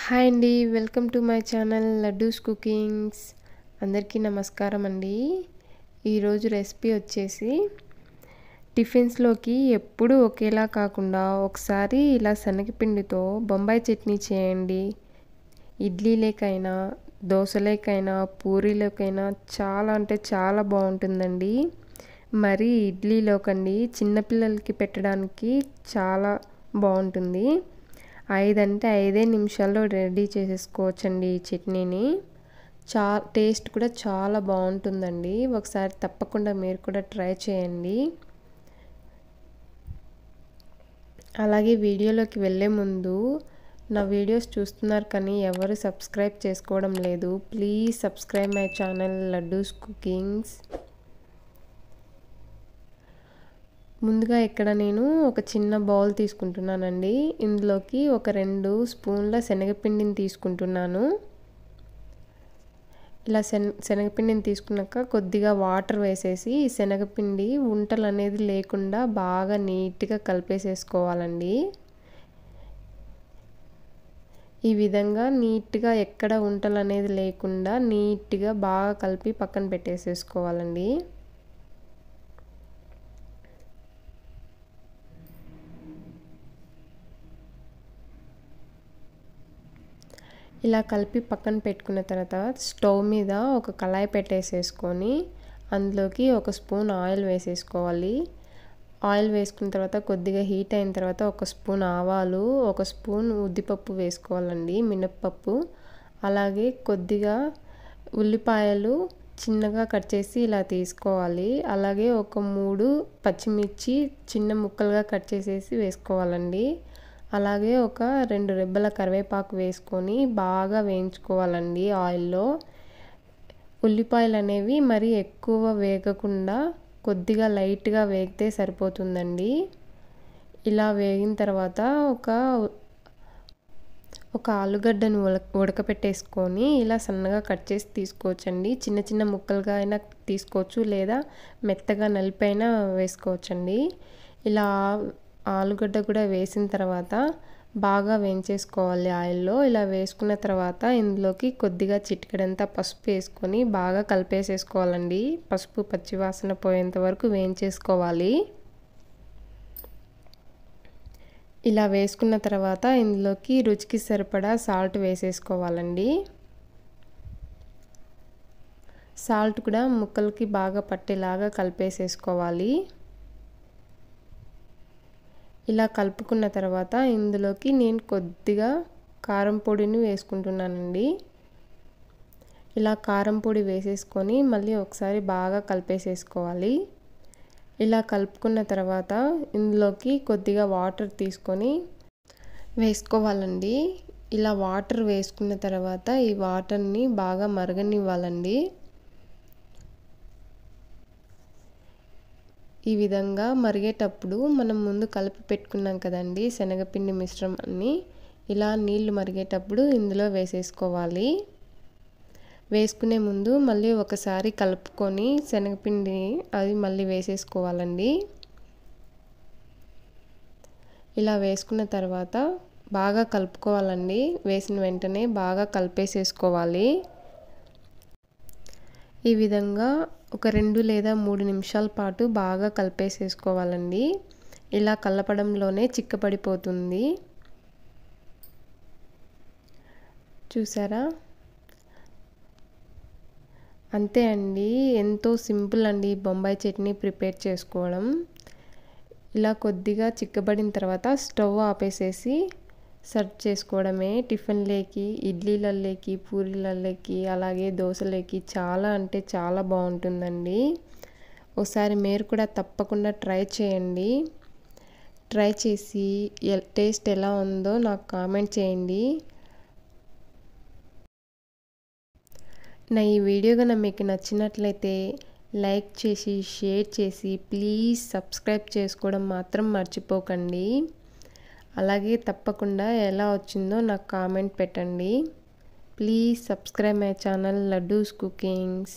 Hi అండి, welcome to my channel Laddus cookings. అందరికీ నమస్కారం అండి. ఈరోజు రెసిపీ వచ్చేసి టిఫిన్స్లోకి ఎప్పుడూ ఒకేలా కాకుండా ఒకసారి ఇలా శనగపిండితో బొంబాయి చట్నీ చేయండి. ఇడ్లీలేకైనా, దోశలేకైనా, పూరీలోకైనా చాలా అంటే చాలా బాగుంటుందండి. మరి ఇడ్లీలోకండి చిన్నపిల్లలకి పెట్టడానికి చాలా బాగుంటుంది. 5 అంటే 5 నిమిషాల్లో రెడీ చేసేసుకోవచ్చండి ఈ చట్నీని. టేస్ట్ కూడా చాలా బాగుంటుందండి. ఒకసారి తప్పకుండా మీరు కూడా ట్రై చేయండి. అలాగే వీడియోలోకి వెళ్ళే ముందు నా వీడియోస్ చూస్తున్నారు కానీ ఎవరు సబ్స్క్రైబ్ చేసుకోవడం లేదు. Please subscribe my channel Laddus cookings. ముందుగా ఇక్కడ నేను ఒక చిన్న బౌల్ తీసుకుంటున్నానండి. ఇందులోకి ఒక 2 స్పూన్ల శనగపిండిని తీసుకుంటున్నాను. ఇలా శనగపిండిని తీసుకున్నాక కొద్దిగా వాటర్ వేసేసి శనగపిండి ఉంటలు అనేది లేకుండా బాగా నీట్గా కలిపేసేసుకోవాలండి. ఈ విధంగా నీట్గా ఎక్కడ ఉంటలు అనేది లేకుండా నీట్గా బాగా కలిపి పక్కన పెట్టేసేసుకోవాలండి. ఇలా కలిపి పక్కన పెట్టుకున్న తర్వాత స్టవ్ మీద ఒక కళాయి పెట్టేసేసుకొని అందులోకి ఒక స్పూన్ ఆయిల్ వేసేసుకోవాలి. ఆయిల్ వేసుకున్న తర్వాత కొద్దిగా హీట్ అయిన తర్వాత ఒక స్పూన్ ఆవాలు, ఒక స్పూన్ ఉద్దిపప్పు వేసుకోవాలండి, మినప్పప్పు. అలాగే కొద్దిగా ఉల్లిపాయలు చిన్నగా కట్ చేసి ఇలా తీసుకోవాలి. అలాగే ఒక 3 పచ్చిమిర్చి చిన్న ముక్కలుగా కట్ చేసేసి వేసుకోవాలండి. అలాగే ఒక 2 రెబ్బల కరివేపాకు వేసుకొని బాగా వేయించుకోవాలండి ఆయిల్లో. ఉల్లిపాయలు అనేవి మరీ ఎక్కువ వేగకుండా కొద్దిగా లైట్గా వేగితే సరిపోతుందండి. ఇలా వేగిన తర్వాత ఒక ఆలుగడ్డను ఉడకపెట్టేసుకొని ఇలా సన్నగా కట్ చేసి తీసుకోవచ్చండి. చిన్న చిన్న ముక్కలుగా అయినా తీసుకోవచ్చు, లేదా మెత్తగా నలిపైనా వేసుకోవచ్చండి. ఇలా ఆలుగడ్డ కూడా వేసిన తర్వాత బాగా వేయించేసుకోవాలి ఆయిల్లో. ఇలా వేసుకున్న తర్వాత ఇందులోకి కొద్దిగా చిటికెడంతా పసుపు వేసుకొని బాగా కలిపేసేసుకోవాలండి. పసుపు పచ్చివాసన పోయేంత వరకు వేయించేసుకోవాలి. ఇలా వేసుకున్న తర్వాత ఇందులోకి రుచికి సరిపడా సాల్ట్ వేసేసుకోవాలండి. సాల్ట్ కూడా ముక్కలకి బాగా పట్టేలాగా కలిపేసేసుకోవాలి. ఇలా కలుపుకున్న తర్వాత ఇందులోకి నేను కొద్దిగా కారం పొడిని వేసుకుంటున్నానండి. ఇలా కారం పొడి వేసేసుకొని మళ్ళీ ఒకసారి బాగా కలిపేసేసుకోవాలి. ఇలా కలుపుకున్న తర్వాత ఇందులోకి కొద్దిగా వాటర్ తీసుకొని వేసుకోవాలండి. ఇలా వాటర్ వేసుకున్న తర్వాత ఈ వాటర్ని బాగా మరగనివ్వాలండి. ఈ విధంగా మరిగేటప్పుడు మనం ముందు కలిపి పెట్టుకున్నాం కదండి శనగపిండి మిశ్రమాన్ని, ఇలా నీళ్లు మరిగేటప్పుడు ఇందులో వేసేసుకోవాలి. వేసుకునే ముందు మళ్ళీ ఒకసారి కలుపుకొని శనగపిండి అది మళ్ళీ వేసేసుకోవాలండి. ఇలా వేసుకున్న తర్వాత బాగా కలుపుకోవాలండి. వేసిన వెంటనే బాగా కలిపేసేసుకోవాలి. ఈ విధంగా ఒక 2 లేదా 3 నిమిషాల పాటు బాగా కలిపేసేసుకోవాలండి. ఇలా కలపడంలోనే చిక్కపడిపోతుంది. చూసారా? అంతే అండి, ఎంతో సింపుల్ అండి బొంబాయి చట్నీ ప్రిపేర్ చేసుకోవడం. ఇలా కొద్దిగా చిక్కబడిన తర్వాత స్టవ్ ఆపేసేసి సర్వ్ చేసుకోవడమే. టిఫిన్లేకి, ఇడ్లీలలోకి, పూరీలలోకి, అలాగే దోశలోకి చాలా అంటే చాలా బాగుంటుందండి. ఒకసారి మీరు కూడా తప్పకుండా ట్రై చేయండి. ట్రై చేసి టేస్ట్ ఎలా ఉందో నాకు కామెంట్ చేయండి. నా ఈ వీడియో కనుక మీకు నచ్చినట్లయితే లైక్ చేసి, షేర్ చేసి, ప్లీజ్ సబ్స్క్రైబ్ చేసుకోవడం మాత్రం మర్చిపోకండి. అలాగే తప్పకుండా ఎలా వచ్చిందో నాకు కామెంట్ పెట్టండి. Please subscribe my channel Laddus cookings.